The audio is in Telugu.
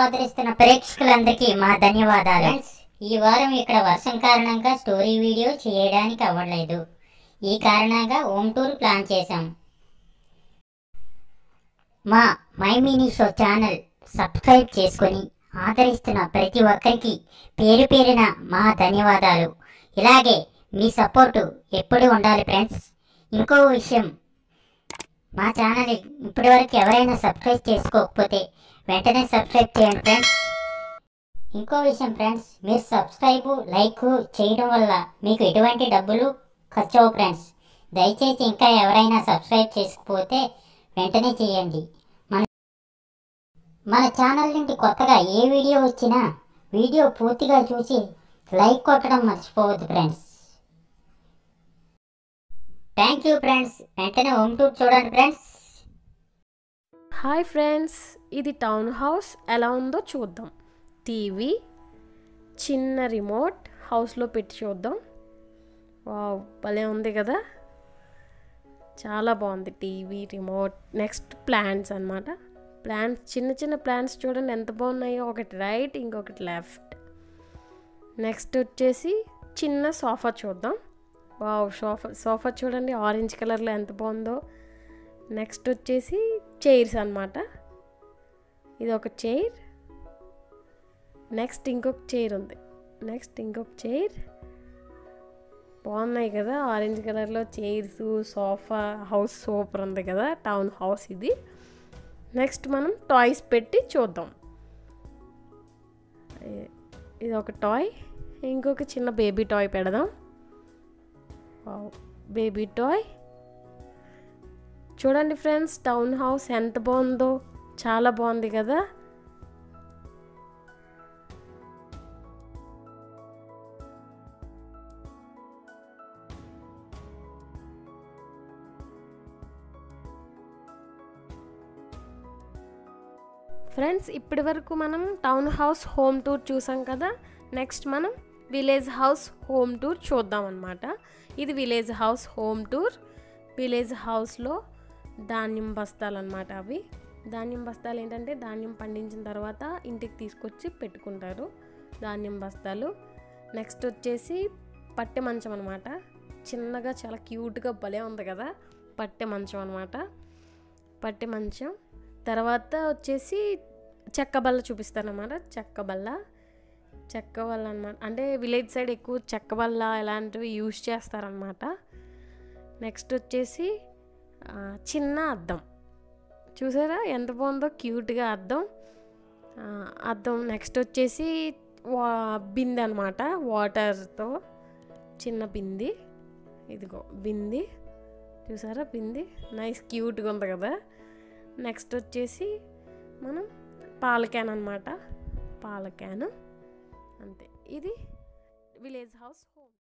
ఆదరిస్తున్న ప్రేక్షకులందరికీ మా ధన్యవాదాలు. ఫ్రెండ్స్, ఈ వారం ఇక్కడ వర్షం కారణంగా స్టోరీ వీడియో చేయడానికి అవ్వలేదు. ఈ కారణంగా హోమ్ టూర్ ప్లాన్ చేశాం. మా my mini show channel subscribe చేసుకొని ఆదరిస్తున్న ప్రతి ఒక్కరికి పేరు పేరున మా ధన్యవాదాలు. ఇలాగే మీ సపోర్టు ఎప్పుడు ఉండాలి ఫ్రెండ్స్. ఇంకో విషయం, మా ఛానల్ ఇప్పటివరకు ఎవరైనా సబ్స్క్రైబ్ చేసుకోకపోతే వెంటనే సబ్స్క్రైబ్ చేయండి ఫ్రెండ్స్. ఇంకో విషయం ఫ్రెండ్స్, మీరు సబ్స్క్రైబ్ లైక్ చేయడం వల్ల మీకు ఎటువంటి డబ్బులు ఖర్చు అవ్వవు ఫ్రెండ్స్. దయచేసి ఇంకా ఎవరైనా సబ్స్క్రైబ్ చేసుకోకపోతే వెంటనే చేయండి. మన ఛానల్ నుండి కొత్తగా ఏ వీడియో వచ్చినా వీడియో పూర్తిగా చూసి లైక్ కొట్టడం మర్చిపోవద్దు ఫ్రెండ్స్. Thank you friends. వెంటనే హోమ్ టూర్ చూడండి ఫ్రెండ్స్. హాయ్ ఫ్రెండ్స్, ఇది టౌన్ హౌస్ ఎలా ఉందో చూద్దాం. టీవీ, చిన్న రిమోట్ హౌస్లో పెట్టి చూద్దాం. వావ్, భలే ఉంది కదా, చాలా బాగుంది టీవీ, రిమోట్. నెక్స్ట్ ప్లాంట్స్ అన్నమాట. ప్లాంట్స్, చిన్న చిన్న ప్లాంట్స్ చూడండి ఎంత బాగున్నాయో, ఒకటి రైట్ ఇంకొకటి లెఫ్ట్. నెక్స్ట్ వచ్చేసి చిన్న సోఫా చూద్దాం. వావ్, సోఫా చూడండి ఆరెంజ్ కలర్లో ఎంత బాగుందో. నెక్స్ట్ వచ్చేసి చైర్స్ అన్నమాట. ఇది ఒక చైర్, నెక్స్ట్ ఇంకొక చైర్ ఉంది, నెక్స్ట్ ఇంకొక చైర్. బాగున్నాయి కదా ఆరెంజ్ కలర్లో చైర్స్, సోఫా. హౌస్ సూపర్ ఉంది కదా, టౌన్ హౌస్ ఇది. నెక్స్ట్ మనం టాయ్స్ పెట్టి చూద్దాం. ఇది ఒక టాయ్, ఇంకొక చిన్న బేబీ టాయ్ పెడదాం. బేబీ టాయ్ చూడండి ఫ్రెండ్స్, టౌన్ హౌస్ ఎంత బాగుందో, చాలా బాగుంది కదా. ఫ్రెండ్స్, ఇప్పటి వరకు మనం టౌన్ హౌస్ హోమ్ టూర్ చూసాం కదా. నెక్స్ట్ మనం విలేజ్ హౌస్ హోమ్ టూర్ చూద్దాం అన్నమాట. ఇది village house home tour. Village హౌస్లో ధాన్యం బస్తాలు అన్నమాట. అవి ధాన్యం బస్తాలు ఏంటంటే ధాన్యం పండించిన తర్వాత ఇంటికి తీసుకొచ్చి పెట్టుకుంటారు, ధాన్యం బస్తాలు. నెక్స్ట్ వచ్చేసి పట్టె మంచం అనమాట. చిన్నగా చాలా క్యూట్గా భలే ఉంది కదా, పట్టె మంచం అనమాట. పట్టె మంచం తర్వాత వచ్చేసి చెక్క బల్ల చూపిస్తానమాట. చెక్క బల్ల అనమాట. అంటే విలేజ్ సైడ్ ఎక్కువ చెక్క బల్ల ఇలాంటివి యూజ్ చేస్తారనమాట. నెక్స్ట్ వచ్చేసి చిన్న అద్దం చూసారా ఎంత బాగుందో, క్యూట్గా అద్దం. నెక్స్ట్ వచ్చేసి బిందె అనమాట, వాటర్తో చిన్న బింది. ఇదిగో బింది చూసారా, బింది నైస్ క్యూట్గా ఉంది కదా. నెక్స్ట్ వచ్చేసి మనం పాల క్యాన్ అనమాట, పాల క్యాన్. అంతే, ఇది విలేజ్ హౌస్.